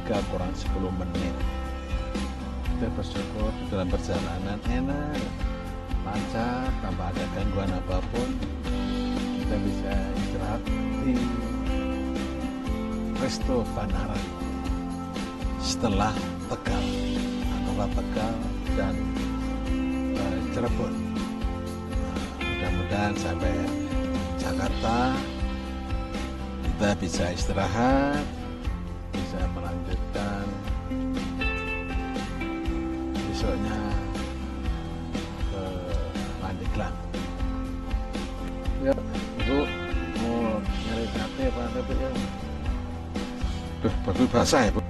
3 kurang 10 menit. Kita bersyukur di dalam perjalanan enak, lancar, tanpa ada gangguan apapun. Kita bisa istirahat di Resto Banaran setelah Tegal, antara Tegal dan Cirebon. Mudah-mudahan sampai Jakarta kita bisa istirahat, bisa melanjutkan besoknya ke Pandeglang. Ya, Bu, mau nyari sate apa tapi ya? Duh, bagus basah ya, Bu.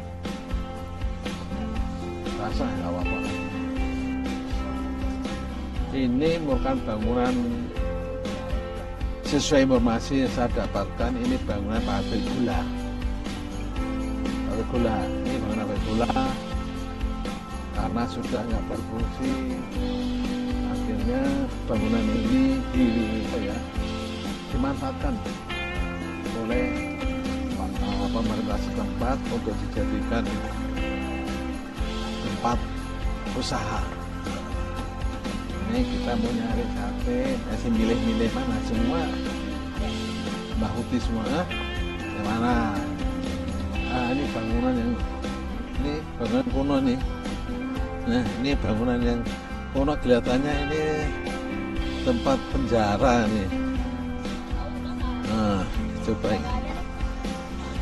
Basah nggak apa-apa. Ini merupakan bangunan, sesuai informasi yang saya dapatkan, ini bangunan pabrik gula. Pabrik gula, ini bangunan pabrik gula. Karena sudah nggak berfungsi, akhirnya bangunan ini dimanfaatkan oleh pemerintah setempat untuk dijadikan tempat usaha. Ini kita mau nyari sate, masih milih-milih mana semua, Mbak Huti semua, yang mana? Ini bangunan yang, ini bangunan kuno nih. Nah, ini bangunan yang kuno, kelihatannya ini tempat penjara nih. Nah, coba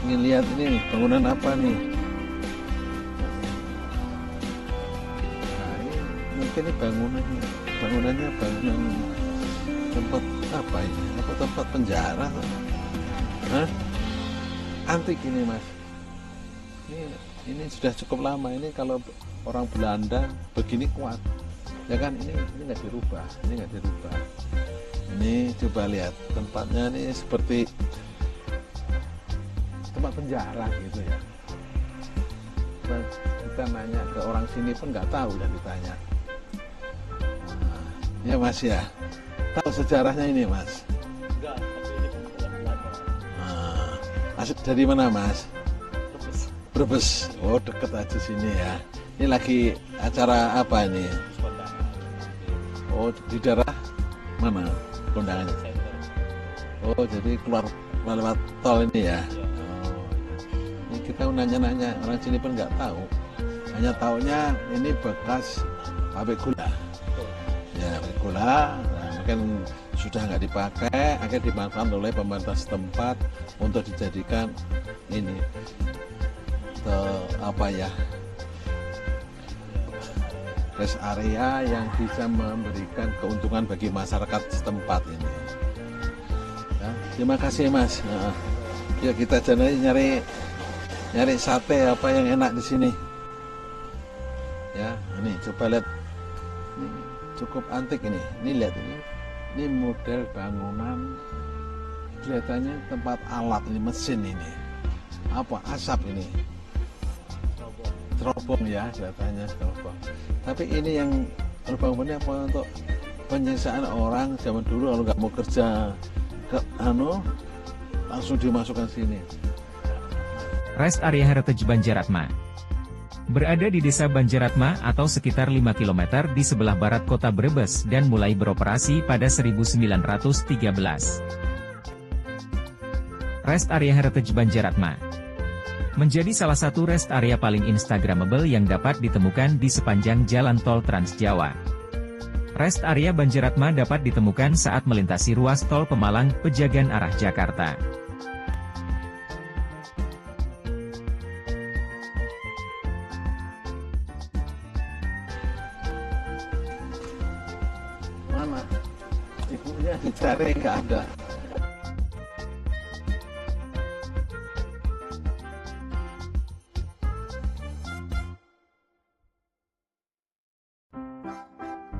ingin lihat ini bangunan apa nih. Nah, ini mungkin ini bangunannya bangunan tempat apa ini? Apa tempat penjara? Hah? Antik ini, Mas. Ini sudah cukup lama. Ini kalau orang Belanda begini kuat, ya kan? Ini nggak dirubah, Ini coba lihat tempatnya, ini seperti tempat penjara gitu ya. Kita nanya ke orang sini pun nggak tahu, dan ditanya. Nah, ya Mas ya, tahu sejarahnya ini Mas? Enggak, tapi ini Belanda. Asik dari mana Mas? Brebes. Oh, deket aja sini ya. Ini lagi acara apa ini? Oh, di daerah mana kondangannya? Oh, jadi keluar lewat tol ini ya? Oh, ini kita nanya-nanya, orang sini pun nggak tahu. Hanya taunya ini bekas pabrik gula. Ya, pabrik gula. Nah, mungkin sudah nggak dipakai, akhirnya dimanfaatkan oleh pemerintah setempat untuk dijadikan ini rest area yang bisa memberikan keuntungan bagi masyarakat setempat ini. Ya, terima kasih Mas. Nah, ya kita nyari sate apa yang enak di sini. Ya, ini coba lihat, ini cukup antik ini. Ini lihat ini model bangunan, kelihatannya tempat alat ini, mesin ini. Apa asap ini? Terobong ya, kelihatannya terobong. Tapi ini yang terobong ini apa, untuk penyiksaan orang zaman dulu kalau nggak mau kerja langsung dimasukkan sini. Rest Area Heritage Banjaratma berada di Desa Banjaratma atau sekitar 5 km di sebelah barat kota Brebes dan mulai beroperasi pada 1913. Rest Area Heritage Banjaratma menjadi salah satu rest area paling instagramable yang dapat ditemukan di sepanjang jalan tol Trans Jawa. Rest area Banjaratma dapat ditemukan saat melintasi ruas tol Pemalang, Pejagan arah Jakarta. Mana? Ibunya dicari nggak ada.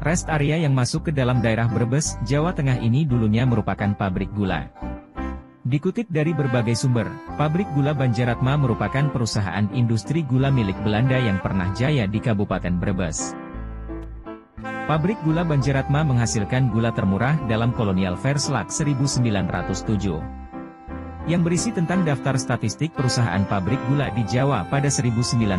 Rest area yang masuk ke dalam daerah Brebes, Jawa Tengah ini dulunya merupakan pabrik gula. Dikutip dari berbagai sumber, pabrik gula Banjaratma merupakan perusahaan industri gula milik Belanda yang pernah jaya di Kabupaten Brebes. Pabrik gula Banjaratma menghasilkan gula termurah dalam kolonial Verslag 1907. yang berisi tentang daftar statistik perusahaan pabrik gula di Jawa pada 1906.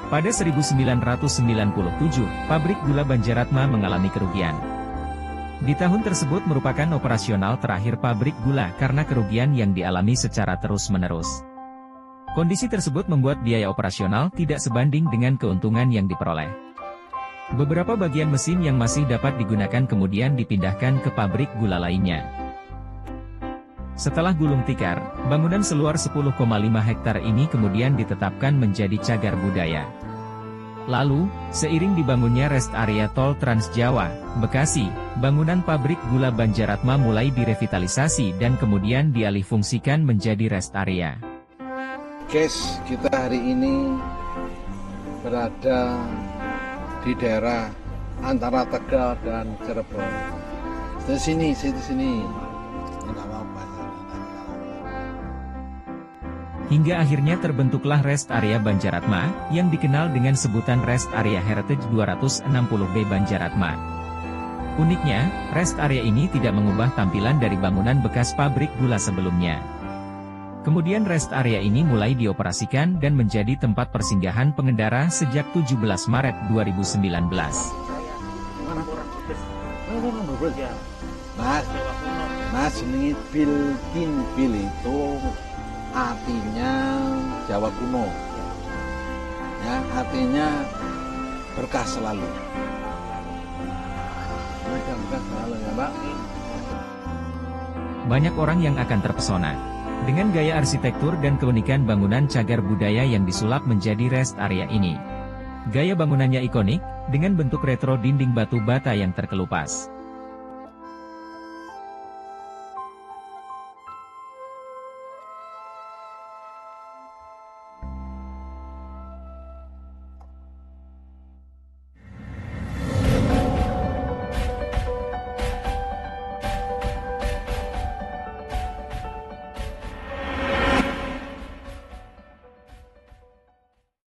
Pada 1997, pabrik gula Banjaratma mengalami kerugian. Di tahun tersebut merupakan operasional terakhir pabrik gula karena kerugian yang dialami secara terus-menerus. Kondisi tersebut membuat biaya operasional tidak sebanding dengan keuntungan yang diperoleh. Beberapa bagian mesin yang masih dapat digunakan kemudian dipindahkan ke pabrik gula lainnya. Setelah gulung tikar, bangunan seluas 10,5 hektar ini kemudian ditetapkan menjadi cagar budaya. Lalu, seiring dibangunnya rest area tol Trans Jawa, Bekasi, bangunan pabrik gula Banjaratma mulai direvitalisasi dan kemudian dialihfungsikan menjadi rest area. Guys, kita hari ini berada di daerah antara Tegal dan Cirebon. Di sini. Enggak apa-apa. Hingga akhirnya terbentuklah rest area Banjaratma, yang dikenal dengan sebutan rest area Heritage 260B Banjaratma. Uniknya, rest area ini tidak mengubah tampilan dari bangunan bekas pabrik gula sebelumnya. Kemudian rest area ini mulai dioperasikan dan menjadi tempat persinggahan pengendara sejak 17 Maret 2019. Mana orang Brebes? Orang Brebes. Ya. Jawa kuno. Mas, ini bil itu artinya Jawa kuno. Ya, artinya berkah selalu. Berkah selalu ya, Mbak. Banyak orang yang akan terpesona dengan gaya arsitektur dan keunikan bangunan cagar budaya yang disulap menjadi rest area ini. Gaya bangunannya ikonik, dengan bentuk retro dinding batu bata yang terkelupas.